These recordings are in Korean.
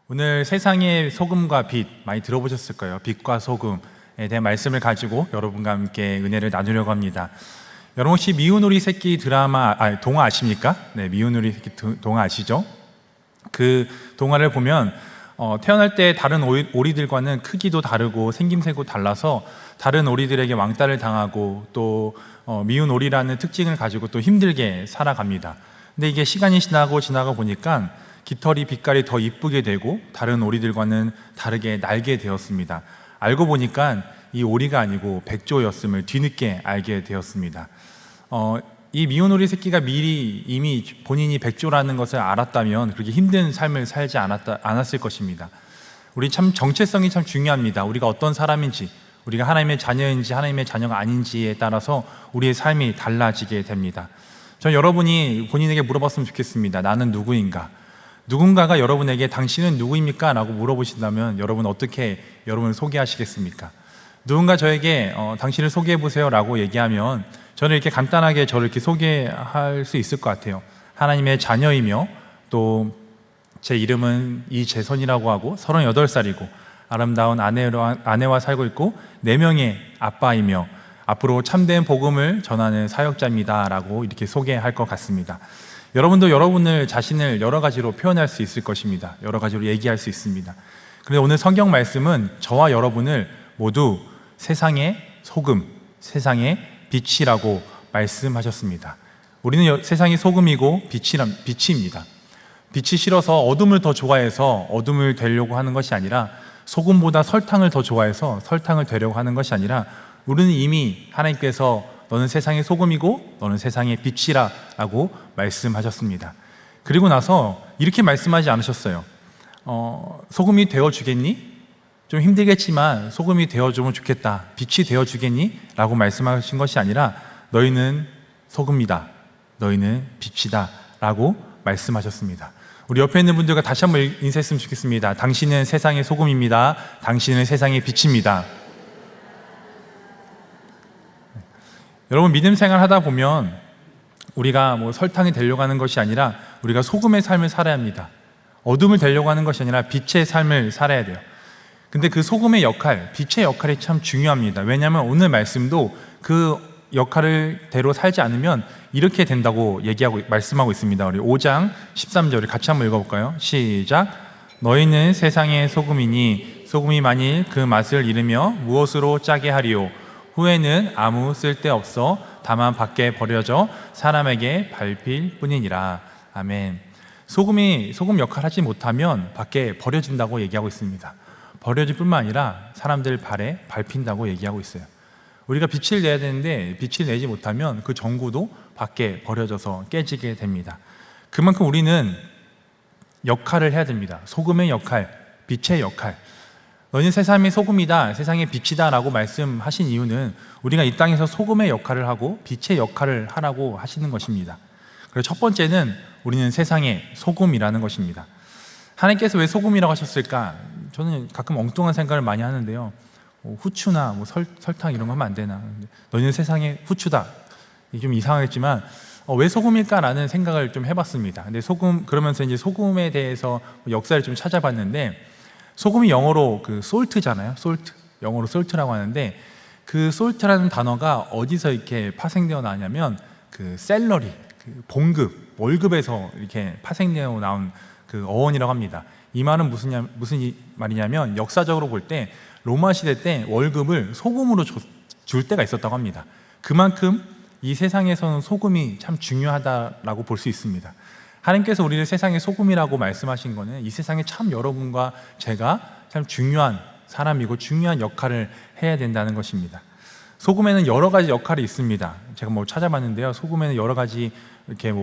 오늘 세상의 소금과 빛 많이 들어보셨을 거예요. 빛과 소금에 대한 말씀을 가지고 여러분과 함께 은혜를 나누려고 합니다. 여러분 혹시 미운 오리 새끼 동화 아십니까? 네, 미운 오리 새끼 동화 아시죠? 그 동화를 보면 태어날 때 다른 오리들과는 크기도 다르고 생김새도 달라서 다른 오리들에게 왕따를 당하고 또 미운 오리라는 특징을 가지고 또 힘들게 살아갑니다. 근데 이게 시간이 지나가 보니까 깃털이 빛깔이 더 이쁘게 되고 다른 오리들과는 다르게 날게 되었습니다. 알고 보니까 이 오리가 아니고 백조였음을 뒤늦게 알게 되었습니다. 이 미운 오리 새끼가 미리 이미 본인이 백조라는 것을 알았다면 그렇게 힘든 삶을 살지 않았을 것입니다. 우리 참 정체성이 참 중요합니다. 우리가 어떤 사람인지, 우리가 하나님의 자녀인지 하나님의 자녀가 아닌지에 따라서 우리의 삶이 달라지게 됩니다. 저는 여러분이 본인에게 물어봤으면 좋겠습니다. 나는 누구인가? 누군가가 여러분에게 당신은 누구입니까? 라고 물어보신다면 여러분 어떻게 여러분을 소개하시겠습니까? 누군가 저에게 당신을 소개해보세요 라고 얘기하면 저는 이렇게 간단하게 저를 이렇게 소개할 수 있을 것 같아요. 하나님의 자녀이며 또 제 이름은 이재선이라고 하고 38살이고 아름다운 아내와 살고 있고 4명의 아빠이며 앞으로 참된 복음을 전하는 사역자입니다 라고 이렇게 소개할 것 같습니다. 여러분도 여러분을 자신을 여러 가지로 표현할 수 있을 것입니다. 여러 가지로 얘기할 수 있습니다. 그런데 오늘 성경 말씀은 저와 여러분을 모두 세상의 소금, 세상의 빛이라고 말씀하셨습니다. 우리는 세상의 소금이고 빛입니다. 빛이 싫어서 어둠을 더 좋아해서 어둠을 되려고 하는 것이 아니라 소금보다 설탕을 더 좋아해서 설탕을 되려고 하는 것이 아니라 우리는 이미 하나님께서 너는 세상의 소금이고 너는 세상의 빛이라 라고 말씀하셨습니다. 그리고 나서 이렇게 말씀하지 않으셨어요. 소금이 되어주겠니? 좀 힘들겠지만 소금이 되어주면 좋겠다. 빛이 되어주겠니? 라고 말씀하신 것이 아니라 너희는 소금이다. 너희는 빛이다. 라고 말씀하셨습니다. 우리 옆에 있는 분들과 다시 한번 인사했으면 좋겠습니다. 당신은 세상의 소금입니다. 당신은 세상의 빛입니다. 여러분 믿음 생활 하다 보면 우리가 설탕이 되려고 하는 것이 아니라 우리가 소금의 삶을 살아야 합니다. 어둠을 되려고 하는 것이 아니라 빛의 삶을 살아야 돼요. 근데 그 소금의 역할, 빛의 역할이 참 중요합니다. 왜냐하면 오늘 말씀도 그 역할을 대로 살지 않으면 이렇게 된다고 말씀하고 있습니다. 우리 5장 13절을 같이 한번 읽어볼까요? 시작. 너희는 세상의 소금이니 소금이 만일 그 맛을 잃으며 무엇으로 짜게 하리요? 후에는 아무 쓸데없어 다만 밖에 버려져 사람에게 밟힐 뿐이니라. 아멘. 소금 역할을 하지 못하면 밖에 버려진다고 얘기하고 있습니다. 버려질 뿐만 아니라 사람들 발에 밟힌다고 얘기하고 있어요. 우리가 빛을 내야 되는데 빛을 내지 못하면 그 전구도 밖에 버려져서 깨지게 됩니다. 그만큼 우리는 역할을 해야 됩니다. 소금의 역할, 빛의 역할. 너희는 세상의 소금이다, 세상의 빛이다 라고 말씀하신 이유는 우리가 이 땅에서 소금의 역할을 하고 빛의 역할을 하라고 하시는 것입니다. 그래서 첫 번째는 우리는 세상의 소금이라는 것입니다. 하나님께서 왜 소금이라고 하셨을까? 저는 가끔 엉뚱한 생각을 많이 하는데요. 후추나 설탕 이런 거 하면 안 되나? 너희는 세상의 후추다. 좀 이상하겠지만 왜 소금일까라는 생각을 좀 해봤습니다. 근데 그러면서 이제 소금에 대해서 역사를 좀 찾아봤는데 소금이 영어로 salt잖아요. 영어로 salt라고 하는데 그 salt라는 단어가 어디서 이렇게 파생되어 나냐면 그 셀러리, 봉급, 월급에서 이렇게 파생되어 나온 그 어원이라고 합니다. 이 말은 무슨 말이냐면 역사적으로 볼 때 로마 시대 때 월급을 소금으로 줄 때가 있었다고 합니다. 그만큼 이 세상에서는 소금이 참 중요하다라고 볼 수 있습니다. 하나님께서 우리를 세상의 소금이라고 말씀하신 것은 이 세상에 참 여러분과 제가 참 중요한 사람이고 중요한 역할을 해야 된다는 것입니다. 소금에는 여러 가지 역할이 있습니다. 제가 찾아봤는데요. 소금에는 여러 가지 이렇게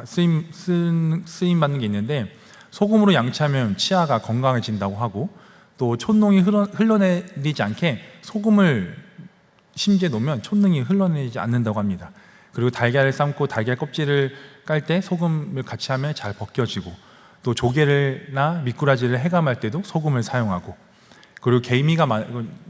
쓰임 받는 게 있는데 소금으로 양치하면 치아가 건강해진다고 하고 또 촛농이 흘러내리지 않게 소금을 심지에 놓으면 촛능이 흘러내리지 않는다고 합니다. 그리고 달걀을 삶고 달걀 껍질을 깔 때 소금을 같이 하면 잘 벗겨지고 또 조개나 미꾸라지를 해감할 때도 소금을 사용하고 그리고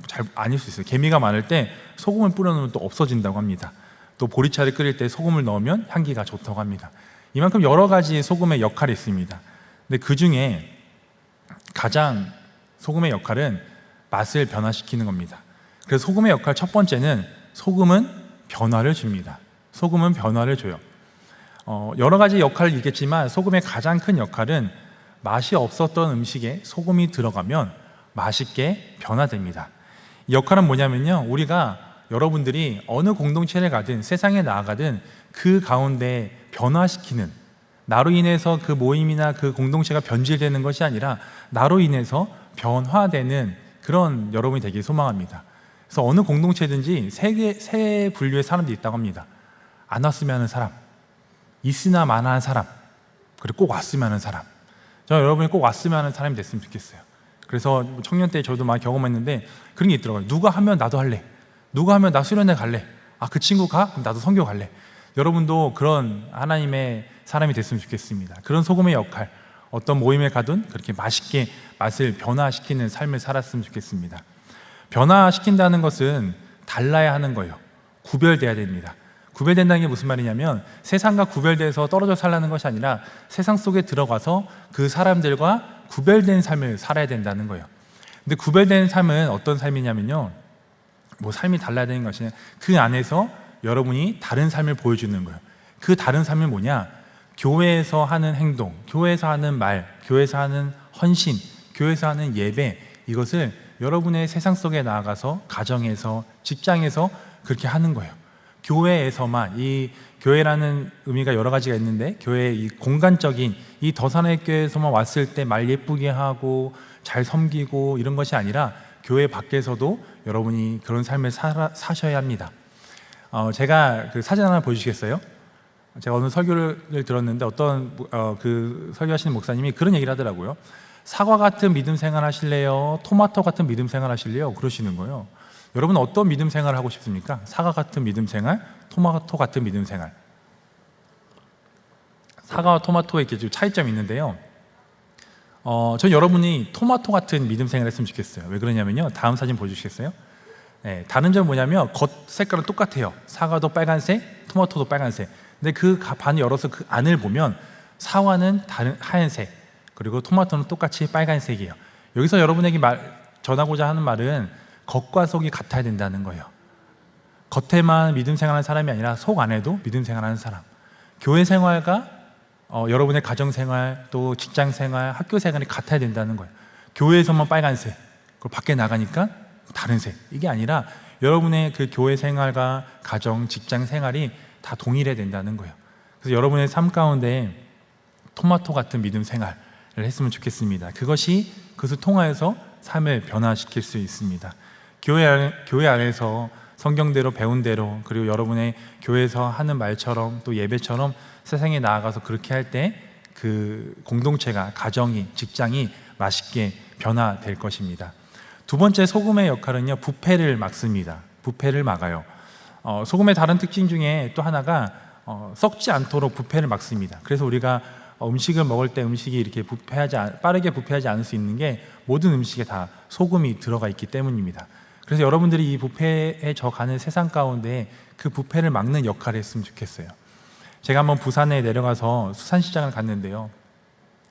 잘 아닐 수 있어요. 개미가 많을 때 소금을 뿌려놓으면 또 없어진다고 합니다. 또 보리차를 끓일 때 소금을 넣으면 향기가 좋다고 합니다. 이만큼 여러 가지 소금의 역할이 있습니다. 근데 그 중에 가장 소금의 역할은 맛을 변화시키는 겁니다. 그래서 소금의 역할 첫 번째는 소금은 변화를 줍니다. 소금은 변화를 줘요. 여러 가지 역할을 있겠지만 소금의 가장 큰 역할은 맛이 없었던 음식에 소금이 들어가면 맛있게 변화됩니다. 이 역할은 뭐냐면요, 우리가 여러분들이 어느 공동체를 가든 세상에 나아가든 그 가운데 변화시키는, 나로 인해서 그 모임이나 그 공동체가 변질되는 것이 아니라 나로 인해서 변화되는 그런 여러분이 되길 소망합니다. 그래서 어느 공동체든지 세 분류의 사람들이 있다고 합니다. 안 왔으면 하는 사람, 있으나 마나 하는 사람, 그리고 꼭 왔으면 하는 사람. 저는 여러분이 꼭 왔으면 하는 사람이 됐으면 좋겠어요. 그래서 청년 때 저도 많이 경험했는데 그런 게 있더라고요. 누가 하면 나도 할래. 누가 하면 나 수련회 갈래. 그 친구 가? 그럼 나도 선교 갈래. 여러분도 그런 하나님의 사람이 됐으면 좋겠습니다. 그런 소금의 역할, 어떤 모임에 가든 그렇게 맛있게 맛을 변화시키는 삶을 살았으면 좋겠습니다. 변화시킨다는 것은 달라야 하는 거예요. 구별돼야 됩니다. 구별된다는 게 무슨 말이냐면 세상과 구별돼서 떨어져 살라는 것이 아니라 세상 속에 들어가서 그 사람들과 구별된 삶을 살아야 된다는 거예요. 근데 구별된 삶은 어떤 삶이냐면요, 삶이 달라야 되는 것이 아니라 그 안에서 여러분이 다른 삶을 보여주는 거예요. 그 다른 삶이 뭐냐? 교회에서 하는 행동, 교회에서 하는 말, 교회에서 하는 헌신, 교회에서 하는 예배, 이것을 여러분의 세상 속에 나아가서 가정에서, 직장에서 그렇게 하는 거예요. 교회에서만, 이 교회라는 의미가 여러 가지가 있는데 교회의 이 공간적인 이 더산의 교회에서만 왔을 때 말 예쁘게 하고 잘 섬기고 이런 것이 아니라 교회 밖에서도 여러분이 그런 삶을 사셔야 합니다. 제가 그 사진 하나 보여주시겠어요? 제가 어느 설교를 들었는데 어떤 그 설교하시는 목사님이 그런 얘기를 하더라고요. 사과 같은 믿음 생활 하실래요? 토마토 같은 믿음 생활 하실래요? 그러시는 거예요. 여러분 어떤 믿음 생활을 하고 싶습니까? 사과 같은 믿음 생활, 토마토 같은 믿음 생활. 사과와 토마토에 이렇게 좀 차이점이 있는데요. 전 여러분이 토마토 같은 믿음 생활을 했으면 좋겠어요. 왜 그러냐면요, 다음 사진 보여주시겠어요? 네, 다른 점은 뭐냐면 겉 색깔은 똑같아요. 사과도 빨간색, 토마토도 빨간색. 근데 그 반을 열어서 그 안을 보면 사과는 다른 하얀색, 그리고 토마토는 똑같이 빨간색이에요. 여기서 여러분에게 전하고자 하는 말은 겉과 속이 같아야 된다는 거예요. 겉에만 믿음 생활하는 사람이 아니라 속 안에도 믿음 생활하는 사람. 교회 생활과 여러분의 가정 생활, 또 직장 생활, 학교 생활이 같아야 된다는 거예요. 교회에서만 빨간색, 그리고 밖에 나가니까 다른 색. 이게 아니라 여러분의 그 교회 생활과 가정, 직장 생활이 다 동일해야 된다는 거예요. 그래서 여러분의 삶 가운데 토마토 같은 믿음 생활을 했으면 좋겠습니다. 그것을 통하여서 삶을 변화시킬 수 있습니다. 교회 안에서 성경대로 배운 대로, 그리고 여러분의 교회에서 하는 말처럼 또 예배처럼 세상에 나아가서 그렇게 할 때 그 공동체가, 가정이, 직장이 맛있게 변화될 것입니다. 두 번째 소금의 역할은요, 부패를 막습니다. 부패를 막아요. 소금의 다른 특징 중에 또 하나가 썩지 않도록 부패를 막습니다. 그래서 우리가 음식을 먹을 때 음식이 이렇게 빠르게 부패하지 않을 수 있는 게 모든 음식에 다 소금이 들어가 있기 때문입니다. 그래서 여러분들이 이 부패에 져가는 세상 가운데 그 부패를 막는 역할을 했으면 좋겠어요. 제가 한번 부산에 내려가서 수산시장을 갔는데요,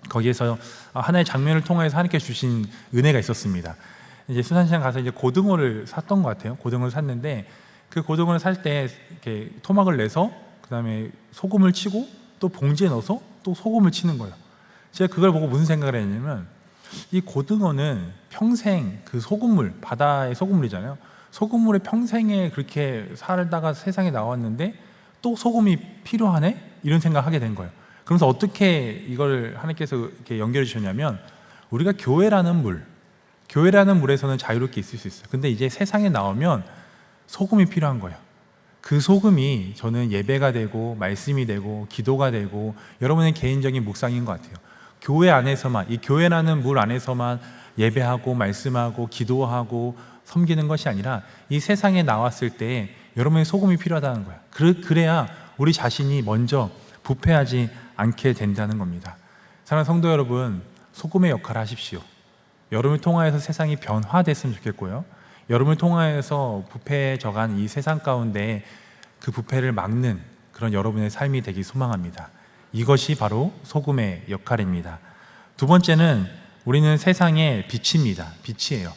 거기에서 하나의 장면을 통해서 하나님께 주신 은혜가 있었습니다. 이제 수산시장 가서 이제 고등어를 샀던 것 같아요. 고등어를 샀는데 그 고등어를 살 때 이렇게 토막을 내서 그 다음에 소금을 치고 또 봉지에 넣어서 또 소금을 치는 거예요. 제가 그걸 보고 무슨 생각을 했냐면, 이 고등어는 평생 그 소금물, 바다의 소금물이잖아요. 소금물에 평생에 그렇게 살다가 세상에 나왔는데 또 소금이 필요하네? 이런 생각을 하게 된 거예요. 그러면서 어떻게 이걸 하나님께서 이렇게 연결해 주셨냐면, 우리가 교회라는 물에서는 자유롭게 있을 수 있어요. 근데 이제 세상에 나오면 소금이 필요한 거예요. 그 소금이 저는 예배가 되고 말씀이 되고 기도가 되고 여러분의 개인적인 묵상인 것 같아요. 교회 안에서만, 이 교회라는 물 안에서만 예배하고 말씀하고 기도하고 섬기는 것이 아니라 이 세상에 나왔을 때 여러분의 소금이 필요하다는 거예요. 그래야 우리 자신이 먼저 부패하지 않게 된다는 겁니다. 사랑하는 성도 여러분, 소금의 역할을 하십시오. 여러분을 통하여서 세상이 변화됐으면 좋겠고요, 여러분을 통하여서 부패에 져간 이 세상 가운데 그 부패를 막는 그런 여러분의 삶이 되기 소망합니다. 이것이 바로 소금의 역할입니다. 두 번째는 우리는 세상의 빛입니다. 빛이에요.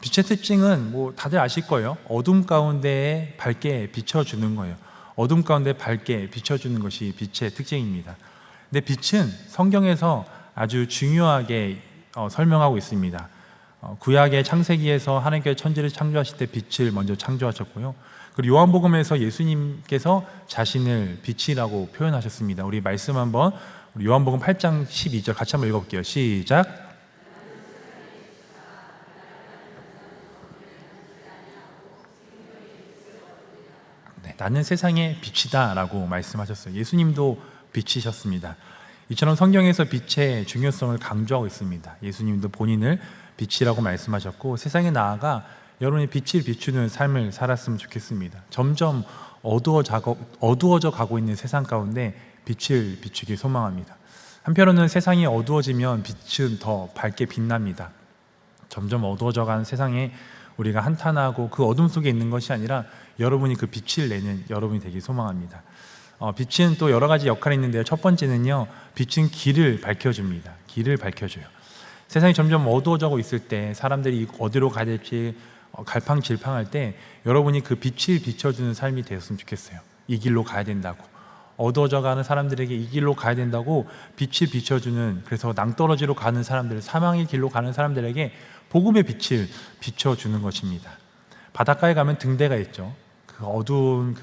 빛의 특징은 뭐 다들 아실 거예요. 어둠 가운데에 밝게 비춰주는 거예요. 어둠 가운데 밝게 비춰주는 것이 빛의 특징입니다. 근데 빛은 성경에서 아주 중요하게 설명하고 있습니다. 구약의 창세기에서 하나님께서 천지를 창조하실 때 빛을 먼저 창조하셨고요. 그리고 요한복음에서 예수님께서 자신을 빛이라고 표현하셨습니다. 우리 말씀 한번 우리 요한복음 8장 12절 같이 한번 읽어볼게요. 시작. 네, 나는 세상의 빛이다 라고 말씀하셨어요. 예수님도 빛이셨습니다. 이처럼 성경에서 빛의 중요성을 강조하고 있습니다. 예수님도 본인을 빛이라고 말씀하셨고 세상에 나아가 여러분이 빛을 비추는 삶을 살았으면 좋겠습니다. 점점 어두워져 가고 있는 세상 가운데 빛을 비추길 소망합니다. 한편으로는 세상이 어두워지면 빛은 더 밝게 빛납니다. 점점 어두워져가는 세상에 우리가 한탄하고 그 어둠 속에 있는 것이 아니라 여러분이 그 빛을 내는 여러분이 되길 소망합니다. 빛은 또 여러 가지 역할이 있는데요. 첫 번째는요, 빛은 길을 밝혀줍니다. 길을 밝혀줘요. 세상이 점점 어두워지고 있을 때 사람들이 어디로 가야 될지 갈팡질팡할 때 여러분이 그 빛을 비춰주는 삶이 되었으면 좋겠어요. 이 길로 가야 된다고, 어두워져가는 사람들에게 이 길로 가야 된다고 빛을 비춰주는, 그래서 낭떠러지로 가는 사람들, 사망의 길로 가는 사람들에게 복음의 빛을 비춰주는 것입니다. 바닷가에 가면 등대가 있죠. 그 어두운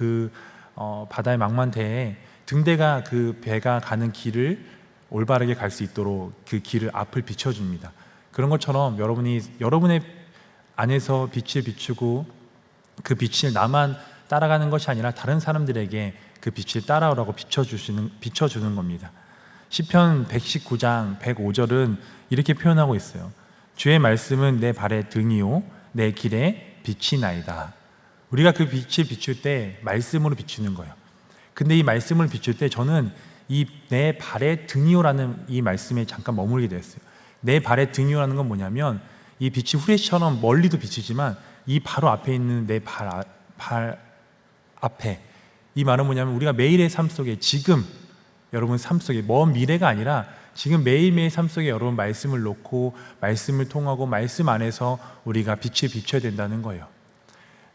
바다의 망만대에 등대가 그 배가 가는 길을 올바르게 갈 수 있도록 그 길을 앞을 비춰줍니다. 그런 것처럼 여러분의 안에서 빛을 비추고 그 빛을 나만 따라가는 것이 아니라 다른 사람들에게 그 빛을 따라오라고 비춰주는 겁니다. 시편 119장 105절은 이렇게 표현하고 있어요. 주의 말씀은 내 발의 등이요 내 길에 빛이나이다. 우리가 그 빛을 비출 때 말씀으로 비추는 거예요. 근데 이 말씀을 비출 때 저는 이 내 발의 등이요라는 이 말씀에 잠깐 머물게 됐어요. 내 발의 등이요라는 건 뭐냐면 이 빛이 후레쉬처럼 멀리도 비치지만 이 바로 앞에 있는 내 발 앞에, 이 말은 뭐냐면 우리가 매일의 삶 속에, 지금 여러분 삶 속에, 먼 미래가 아니라 지금 매일매일 삶 속에 여러분 말씀을 놓고 말씀을 통하고 말씀 안에서 우리가 빛을 비춰야 된다는 거예요.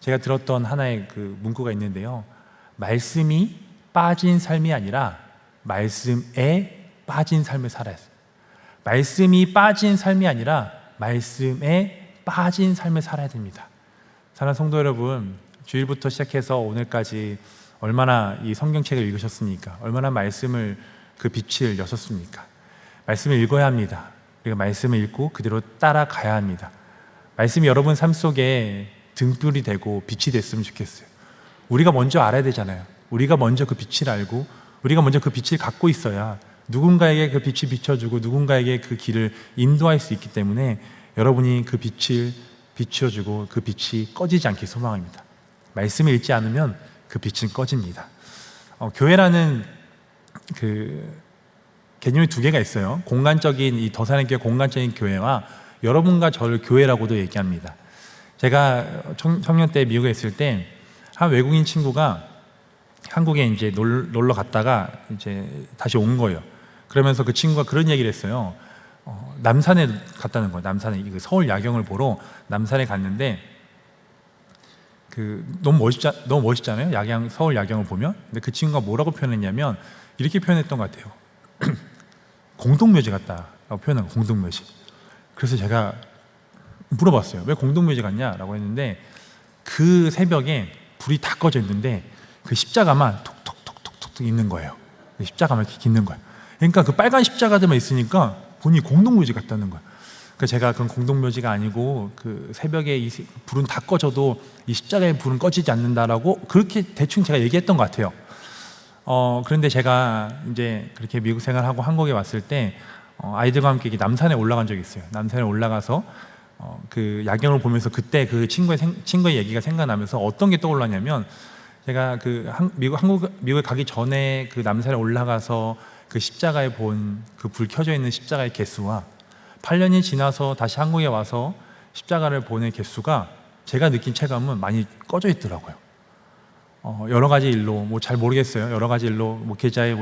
제가 들었던 하나의 그 문구가 있는데요, 말씀이 빠진 삶이 아니라 말씀에 빠진 삶을 살아야 해요. 말씀이 빠진 삶이 아니라 말씀에 빠진 삶을 살아야 됩니다. 사랑하는 성도 여러분, 주일부터 시작해서 오늘까지 얼마나 이 성경책을 읽으셨습니까? 얼마나 말씀을, 그 빛을 여셨습니까? 말씀을 읽어야 합니다. 우리가 말씀을 읽고 그대로 따라가야 합니다. 말씀이 여러분 삶 속에 등불이 되고 빛이 됐으면 좋겠어요. 우리가 먼저 알아야 되잖아요. 우리가 먼저 그 빛을 알고 우리가 먼저 그 빛을 갖고 있어야 누군가에게 그 빛이 비춰주고 누군가에게 그 길을 인도할 수 있기 때문에 여러분이 그 빛을 비춰주고 그 빛이 꺼지지 않길 소망합니다. 말씀을 읽지 않으면 그 빛은 꺼집니다. 교회라는 그 개념이 두 개가 있어요. 공간적인, 이 더사는교회 공간적인 교회와 여러분과 저를 교회라고도 얘기합니다. 제가 청년 때 미국에 있을 때 한 외국인 친구가 한국에 이제 놀러 갔다가 이제 다시 온 거예요. 그러면서 그 친구가 그런 얘기를 했어요. 남산에 갔다는 거예요. 남산에, 서울 야경을 보러 남산에 갔는데 너무 멋있잖아요. 서울 야경을 보면. 근데 그 친구가 뭐라고 표현했냐면 이렇게 표현했던 것 같아요. 공동묘지 같다라고 표현한 거예요. 공동묘지. 그래서 제가 물어봤어요. 왜 공동묘지 같냐라고 했는데 그 새벽에 불이 다 꺼져 있는데 그 십자가만 톡톡톡톡톡 있는 거예요. 십자가만 이렇게 깃는 거예요. 그러니까 그 빨간 십자가들만 있으니까 본인이 공동묘지 같다는 거예요. 그러니까 제가 그건 공동묘지가 아니고 그 새벽에 이 불은 다 꺼져도 이 십자가의 불은 꺼지지 않는다라고 그렇게 대충 제가 얘기했던 것 같아요. 그런데 제가 이제 그렇게 미국 생활하고 한국에 왔을 때 아이들과 함께 남산에 올라간 적이 있어요. 남산에 올라가서 그 야경을 보면서 그때 그 친구의 얘기가 생각나면서 어떤 게 떠올랐냐면 제가 미국에 가기 전에 그 남산에 올라가서 그 십자가에 본 그 불 켜져 있는 십자가의 개수와 8년이 지나서 다시 한국에 와서 십자가를 보는 개수가 제가 느낀 체감은 많이 꺼져 있더라고요. 여러 가지 일로 잘 모르겠어요. 여러 가지 일로 계좌에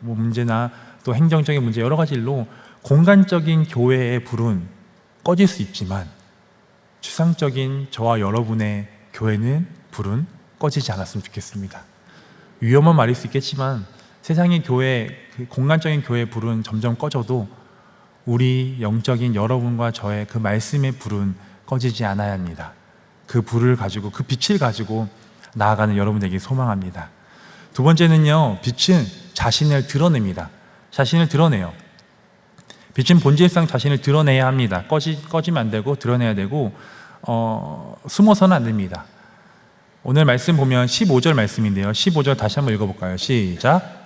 문제나 또 행정적인 문제 여러 가지 일로 공간적인 교회의 불은 꺼질 수 있지만 추상적인 저와 여러분의 교회는 불은 꺼지지 않았으면 좋겠습니다. 위험한 말일 수 있겠지만 세상의 교회, 공간적인 교회의 불은 점점 꺼져도 우리 영적인 여러분과 저의 그 말씀의 불은 꺼지지 않아야 합니다. 그 불을 가지고, 그 빛을 가지고 나아가는 여러분에게 소망합니다. 두 번째는요, 빛은 자신을 드러냅니다. 자신을 드러내요. 빛은 본질상 자신을 드러내야 합니다. 꺼지면 안 되고 드러내야 되고 숨어서는 안 됩니다. 오늘 말씀 보면 15절 말씀인데요. 15절 다시 한번 읽어볼까요? 시작.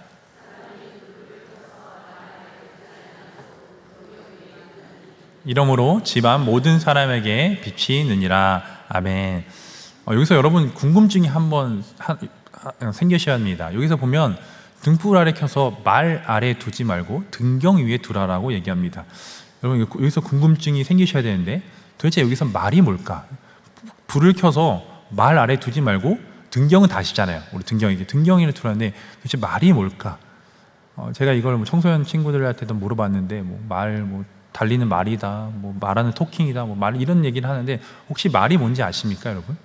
이러므로 집안 모든 사람에게 빛이 있느니라. 아멘. 여기서 여러분 궁금증이 한번 생기셔야 합니다. 여기서 보면 등불 아래 켜서 말 아래 두지 말고 등경 위에 두라라고 얘기합니다. 여러분 여기서 궁금증이 생기셔야 되는데 도대체 여기서 말이 뭘까? 불을 켜서 말 아래 두지 말고 등경은 다시잖아요. 우리 등경이를 두라는데 도대체 말이 뭘까? 제가 이걸 청소년 친구들한테도 물어봤는데 달리는 말이다, 말하는 토킹이다, 말 이런 얘기를 하는데 혹시 말이 뭔지 아십니까, 여러분?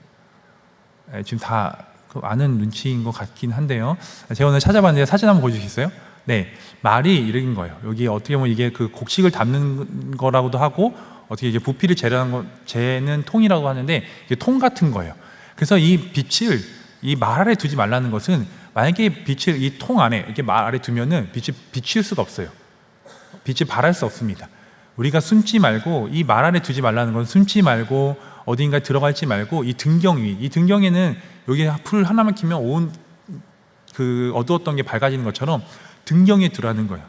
지금 다 아는 눈치인 것 같긴 한데요. 제가 오늘 찾아봤는데 사진 한번 보여주시겠어요? 네, 말이 이런 거예요. 여기 어떻게 보면 이게 그 곡식을 담는 거라고도 하고 어떻게 이제 부피를 재는 통이라고 하는데 이게 통 같은 거예요. 그래서 이 빛을 이 말 아래 두지 말라는 것은 만약에 빛을 이 통 안에 이렇게 말 아래 두면은 빛이 비칠 수가 없어요. 빛이 발할 수 없습니다. 우리가 숨지 말고 이 말 안에 두지 말라는 건 숨지 말고 어딘가에 들어갈지 말고 이 등경 위, 이 등경에는 여기 불 하나만 켜면 온 그 어두웠던 게 밝아지는 것처럼 등경에 두라는 거예요.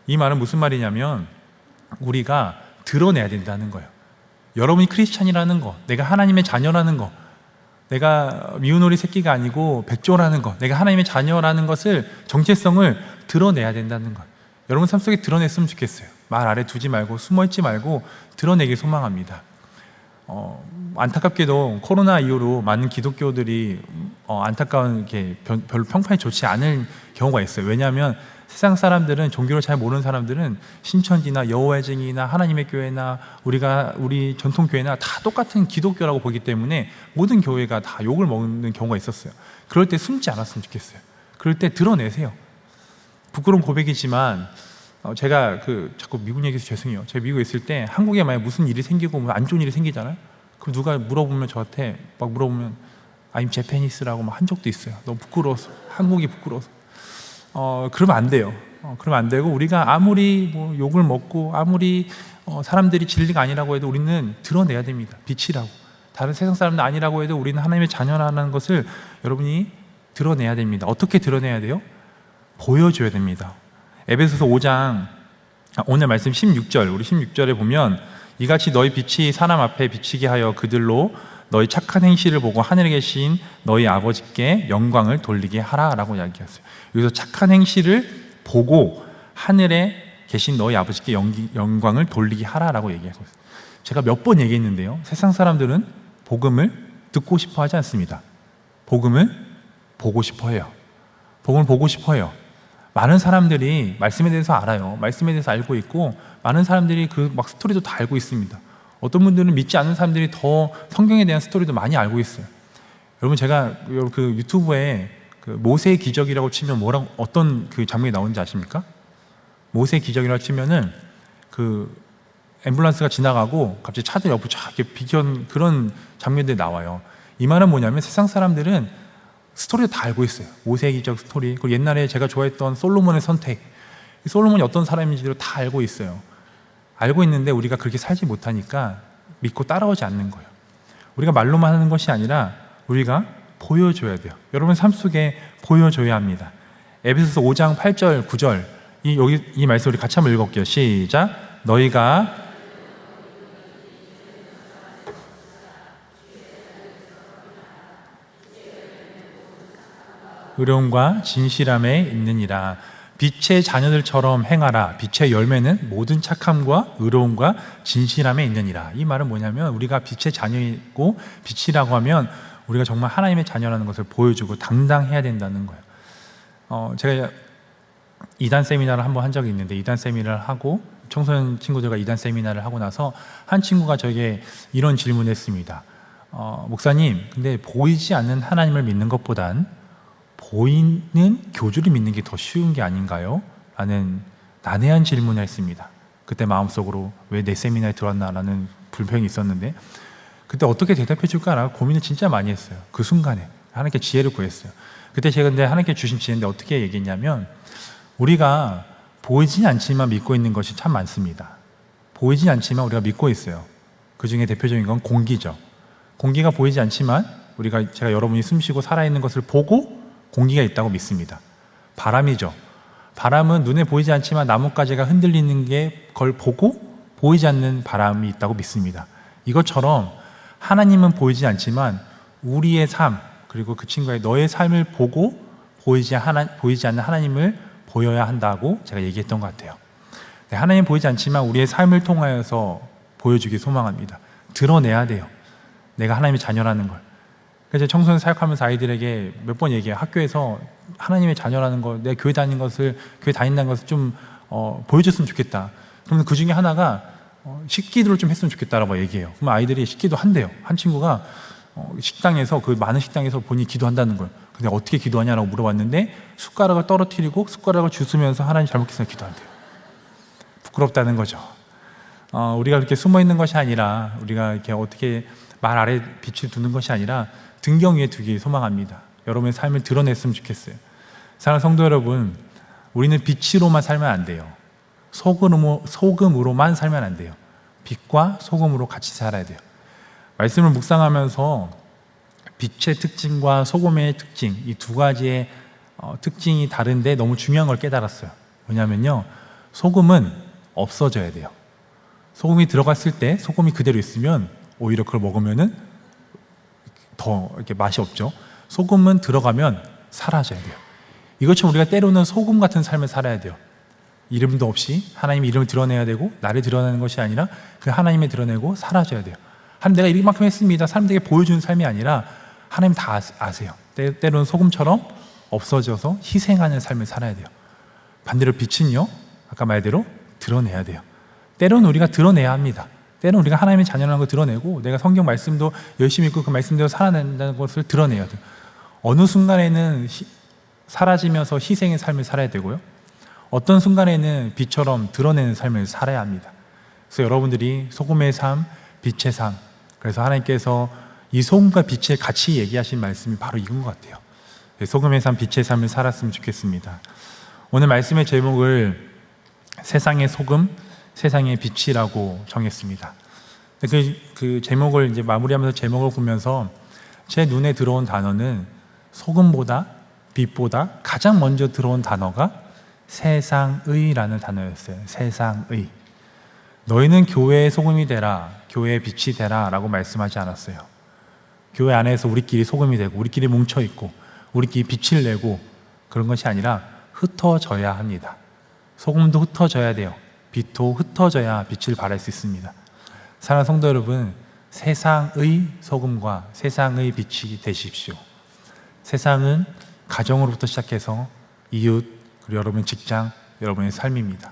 이 말은 무슨 말이냐면 우리가 드러내야 된다는 거예요. 여러분이 크리스찬이라는 거, 내가 하나님의 자녀라는 거, 내가 미운오리 새끼가 아니고 백조라는 거, 내가 하나님의 자녀라는 것을 정체성을 드러내야 된다는 거예요. 여러분 삶 속에 드러냈으면 좋겠어요. 말 아래 두지 말고 숨어있지 말고 드러내길 소망합니다. 안타깝게도 코로나 이후로 많은 기독교들이 안타까운 게 별로 평판이 좋지 않은 경우가 있어요. 왜냐하면 세상 사람들은, 종교를 잘 모르는 사람들은 신천지나 여호와의 증인이나 하나님의 교회나 우리 전통 교회나 다 똑같은 기독교라고 보기 때문에 모든 교회가 다 욕을 먹는 경우가 있었어요. 그럴 때 숨지 않았으면 좋겠어요. 그럴 때 드러내세요. 부끄러운 고백이지만 제가 자꾸 미국 얘기해서 죄송해요. 제가 미국에 있을 때 한국에 만약 무슨 일이 생기고 안 좋은 일이 생기잖아요. 그럼 누가 물어보면 저한테 막 물어보면 I'm Japanese라고 막 한 적도 있어요. 너무 부끄러워서, 한국이 부끄러워서. 그러면 안 돼요. 그러면 안 되고 우리가 아무리 욕을 먹고 아무리 사람들이 진리가 아니라고 해도 우리는 드러내야 됩니다. 빛이라고. 다른 세상 사람들 아니라고 해도 우리는 하나님의 자녀라는 것을 여러분이 드러내야 됩니다. 어떻게 드러내야 돼요? 보여줘야 됩니다. 에베소서 5장 오늘 말씀 16절, 우리 16절에 보면 이같이 너희 빛이 사람 앞에 비치게 하여 그들로 너희 착한 행실을 보고 하늘에 계신 너희 아버지께 영광을 돌리게 하라라고 이야기했어요. 여기서 착한 행실을 보고 하늘에 계신 너희 아버지께 영광을 돌리게 하라라고 얘기하고 있어요. 제가 몇 번 얘기했는데요. 세상 사람들은 복음을 듣고 싶어 하지 않습니다. 복음을 보고 싶어 해요. 복음을 보고 싶어 해요. 많은 사람들이 말씀에 대해서 알아요. 말씀에 대해서 알고 있고 많은 사람들이 막 스토리도 다 알고 있습니다. 어떤 분들은 믿지 않는 사람들이 더 성경에 대한 스토리도 많이 알고 있어요. 여러분 제가 그 유튜브에 모세의 기적이라고 치면 어떤 장면이 나오는지 아십니까? 모세의 기적이라고 치면은 앰뷸런스가 지나가고 갑자기 차들 옆으로 쫙 이렇게 비견 그런 장면들이 나와요. 이 말은 뭐냐면 세상 사람들은 스토리를 다 알고 있어요. 모세의 기적 스토리, 그리고 옛날에 제가 좋아했던 솔로몬의 선택, 솔로몬이 어떤 사람인지도 다 알고 있어요. 알고 있는데 우리가 그렇게 살지 못하니까 믿고 따라오지 않는 거예요. 우리가 말로만 하는 것이 아니라 우리가 보여줘야 돼요. 여러분 삶 속에 보여줘야 합니다. 에베소서 5장 8절 9절 이 말씀 우리 같이 한번 읽어볼게요. 시작. 너희가 의로움과 진실함에 있느니라. 빛의 자녀들처럼 행하라. 빛의 열매는 모든 착함과 의로움과 진실함에 있느니라. 이 말은 뭐냐면 우리가 빛의 자녀이고 빛이라고 하면 우리가 정말 하나님의 자녀라는 것을 보여주고 당당해야 된다는 거예요. 제가 2단 세미나를 한번 한 적이 있는데 2단 세미나를 하고 청소년 친구들과 2단 세미나를 하고 나서 한 친구가 저에게 이런 질문을 했습니다. 목사님, 근데 보이지 않는 하나님을 믿는 것보단 보이는 교주를 믿는 게 더 쉬운 게 아닌가요? 라는 난해한 질문을 했습니다. 그때 마음속으로 왜 내 세미나에 들어왔나라는 불평이 있었는데 그때 어떻게 대답해 줄까라고 고민을 진짜 많이 했어요. 그 순간에 하나님께 지혜를 구했어요. 그때 제가 근데 하나님께 주신 지혜인데 어떻게 얘기했냐면 우리가 보이진 않지만 믿고 있는 것이 참 많습니다. 보이진 않지만 우리가 믿고 있어요. 그 중에 대표적인 건 공기죠. 공기가 보이지 않지만 제가 여러분이 숨쉬고 살아있는 것을 보고 공기가 있다고 믿습니다. 바람이죠. 바람은 눈에 보이지 않지만 나뭇가지가 흔들리는 걸 보고 보이지 않는 바람이 있다고 믿습니다. 이것처럼 하나님은 보이지 않지만 우리의 삶, 그리고 그 친구의 너의 삶을 보고 보이지 않는 하나님을 보여야 한다고 제가 얘기했던 것 같아요. 네, 하나님 보이지 않지만 우리의 삶을 통하여서 보여주기 소망합니다. 드러내야 돼요. 내가 하나님의 자녀라는 걸. 그래서 청소년 사역하면서 아이들에게 몇 번 얘기해요. 학교에서 하나님의 자녀라는 걸, 내 교회 다닌다는 것을 좀 보여줬으면 좋겠다. 그러면 그 중에 하나가 식기도를 좀 했으면 좋겠다라고 얘기해요. 그럼 아이들이 식기도 한대요. 한 친구가 식당에서 그 많은 식당에서 본인이 기도한다는 걸. 근데 어떻게 기도하냐라고 물어봤는데 숟가락을 떨어뜨리고 숟가락을 주스면서 하나님 잘못했으면 기도한대요. 부끄럽다는 거죠. 우리가 그렇게 숨어 있는 것이 아니라 우리가 이렇게 어떻게 말 아래 빛을 두는 것이 아니라 등경 위에 두기 소망합니다. 여러분의 삶을 드러냈으면 좋겠어요. 사랑하는 성도 여러분, 우리는 빛으로만 살면 안 돼요. 소금으로만 살면 안 돼요. 빛과 소금으로 같이 살아야 돼요. 말씀을 묵상하면서 빛의 특징과 소금의 특징, 이 두 가지의 특징이 다른데 너무 중요한 걸 깨달았어요. 뭐냐면요, 소금은 없어져야 돼요. 소금이 들어갔을 때 소금이 그대로 있으면 오히려 그걸 먹으면은 더 이렇게 맛이 없죠. 소금은 들어가면 사라져야 돼요. 이것처럼 우리가 때로는 소금 같은 삶을 살아야 돼요. 이름도 없이 하나님의 이름을 드러내야 되고 나를 드러내는 것이 아니라 그 하나님을 드러내고 사라져야 돼요. 하나님 내가 이만큼 했습니다. 사람들에게 보여주는 삶이 아니라 하나님 다 아세요. 때로는 소금처럼 없어져서 희생하는 삶을 살아야 돼요. 반대로 빛은요, 아까 말대로 드러내야 돼요. 때로는 우리가 드러내야 합니다. 때로는 우리가 하나님의 자녀라는 걸 드러내고 내가 성경 말씀도 열심히 읽고 그 말씀대로 살아낸다는 것을 드러내야 돼요. 어느 순간에는 사라지면서 희생의 삶을 살아야 되고요, 어떤 순간에는 빛처럼 드러내는 삶을 살아야 합니다. 그래서 여러분들이 소금의 삶, 빛의 삶, 그래서 하나님께서 이 소금과 빛을 같이 얘기하신 말씀이 바로 이건 것 같아요. 소금의 삶, 빛의 삶을 살았으면 좋겠습니다. 오늘 말씀의 제목을 세상의 소금, 세상의 빛이라고 정했습니다. 그 제목을 이제 마무리하면서 제목을 보면서 제 눈에 들어온 단어는 소금보다 빛보다 가장 먼저 들어온 단어가 세상의라는 단어였어요. 세상의. 너희는 교회의 소금이 되라, 교회의 빛이 되라 라고 말씀하지 않았어요. 교회 안에서 우리끼리 소금이 되고 우리끼리 뭉쳐있고 우리끼리 빛을 내고 그런 것이 아니라 흩어져야 합니다. 소금도 흩어져야 돼요. 빛도 흩어져야 빛을 발할 수 있습니다. 사랑하는 성도 여러분, 세상의 소금과 세상의 빛이 되십시오. 세상은 가정으로부터 시작해서 이웃, 그리고 여러분의 직장, 여러분의 삶입니다.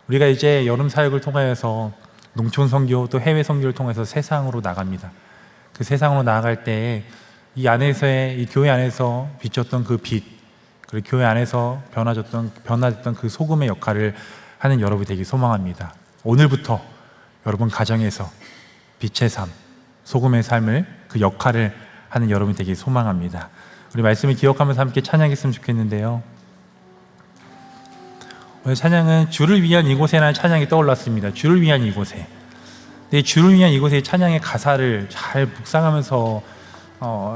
우리가 이제 여름 사역을 통하여서 농촌 선교 또 해외 선교를 통해서 세상으로 나갑니다. 그 세상으로 나아갈 때 이 교회 안에서 비쳤던 그 빛, 그리고 교회 안에서 변화됐던 그 소금의 역할을 하는 여러분이 되기 소망합니다. 오늘부터 여러분 가정에서 빛의 삶, 소금의 삶을, 그 역할을 하는 여러분이 되기 소망합니다. 우리 말씀을 기억하면서 함께 찬양했으면 좋겠는데요. 오늘 찬양은 주를 위한 이곳에라는 찬양이 떠올랐습니다. 주를 위한 이곳에. 근데 주를 위한 이곳의 찬양의 가사를 잘 묵상하면서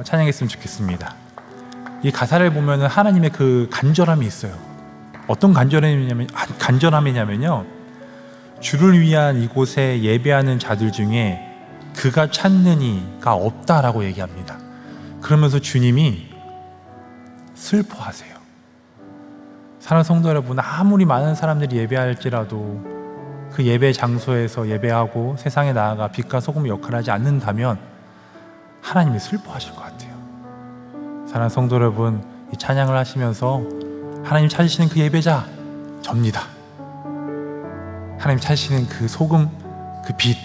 찬양했으면 좋겠습니다. 이 가사를 보면은 하나님의 그 간절함이 있어요. 어떤 간절함이냐면요, 주를 위한 이곳에 예배하는 자들 중에 그가 찾는 이가 없다라고 얘기합니다. 그러면서 주님이 슬퍼하세요. 사랑하는 성도 여러분, 아무리 많은 사람들이 예배할지라도 그 예배 장소에서 예배하고 세상에 나아가 빛과 소금의 역할을 하지 않는다면 하나님이 슬퍼하실 것 같아요. 사랑하는 성도 여러분, 이 찬양을 하시면서 하나님 찾으시는 그 예배자, 접니다. 하나님 찾으시는 그 소금, 그 빛,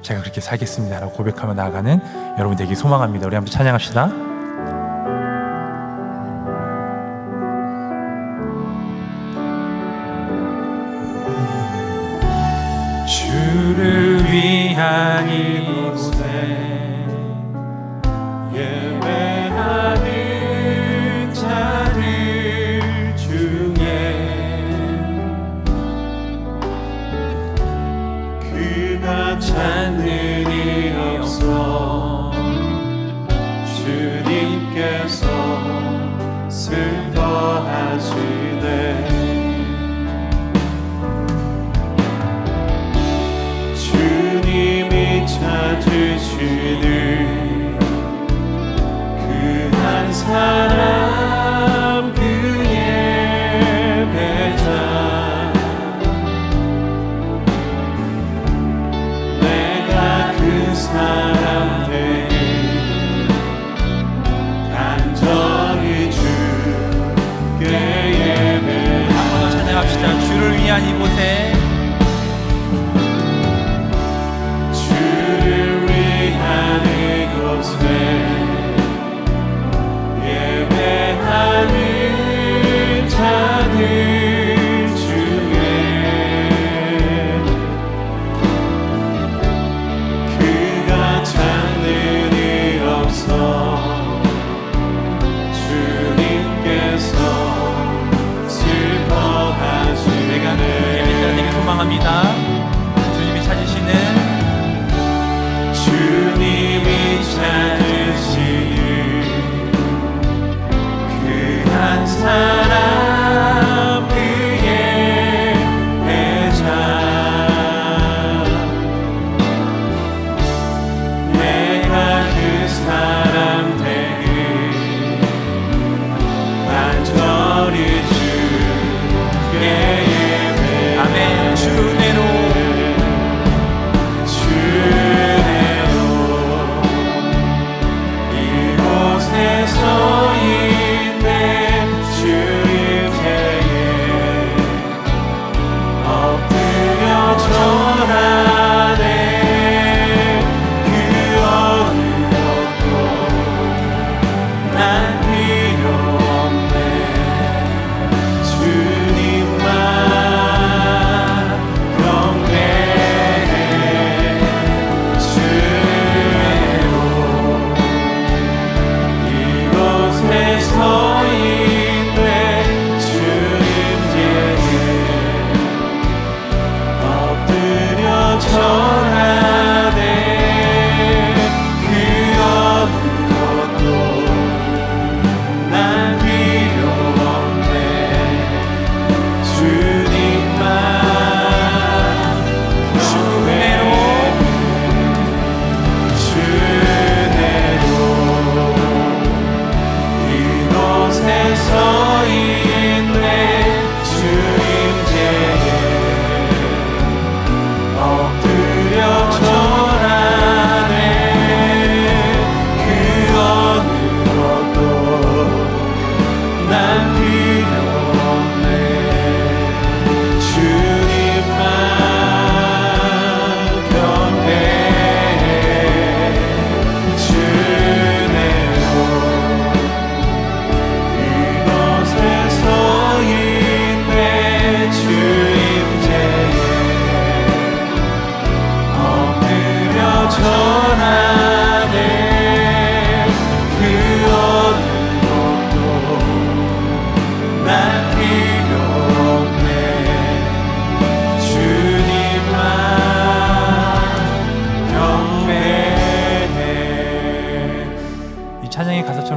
제가 그렇게 살겠습니다 라고 고백하며 나아가는 여러분 되기 소망합니다. 우리 한번 찬양합시다. 주를 위한 이곳에 예배하는 자들 중에 그가 찾는 이 없어 주님께서 슬퍼하시네. 주님이 찾으시는 그 한 사람, 그 예배자, 내가 그 사람 되니 간절히 주께 예배. 한번 더 찬양합시다. 주를 위한 이곳에, 주를 위한 이곳에 예배하는 자들 중에 그가 찾는 이 없어 주님께서 슬퍼하시네. 내가 그 예배자가 되길 소망합니다. 주님이 찾으시는, 주님이 찾으시는 한 사람, 그 예배자, 내가 그 사람 되길 간절히 주께 예배. 아멘. 주대로 이곳에서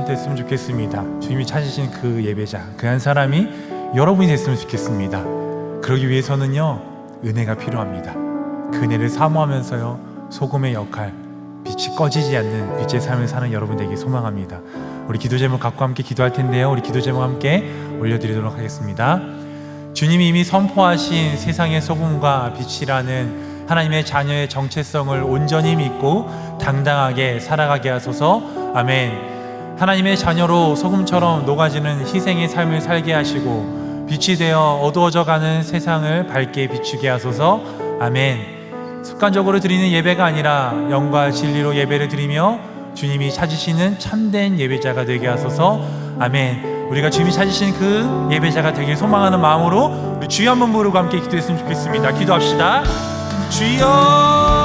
됐으면 좋겠습니다. 주님이 찾으신 그 예배자, 그 한 사람이 여러분이 됐으면 좋겠습니다. 그러기 위해서는요, 은혜가 필요합니다. 그 은혜를 사모하면서요, 소금의 역할, 빛이 꺼지지 않는 빛의 삶을 사는 여러분 되기 소망합니다. 우리 기도 제목 갖고 함께 기도할 텐데요, 우리 기도 제목 함께 올려드리도록 하겠습니다. 주님이 이미 선포하신 세상의 소금과 빛이라는 하나님의 자녀의 정체성을 온전히 믿고 당당하게 살아가게 하소서. 아멘. 하나님의 자녀로 소금처럼 녹아지는 희생의 삶을 살게 하시고 빛이 되어 어두워져가는 세상을 밝게 비추게 하소서. 아멘. 습관적으로 드리는 예배가 아니라 영과 진리로 예배를 드리며 주님이 찾으시는 참된 예배자가 되게 하소서. 아멘. 우리가 주님이 찾으시는 그 예배자가 되길 소망하는 마음으로 우리 주여 한번 부르고 함께 기도했으면 좋겠습니다. 기도합시다. 주여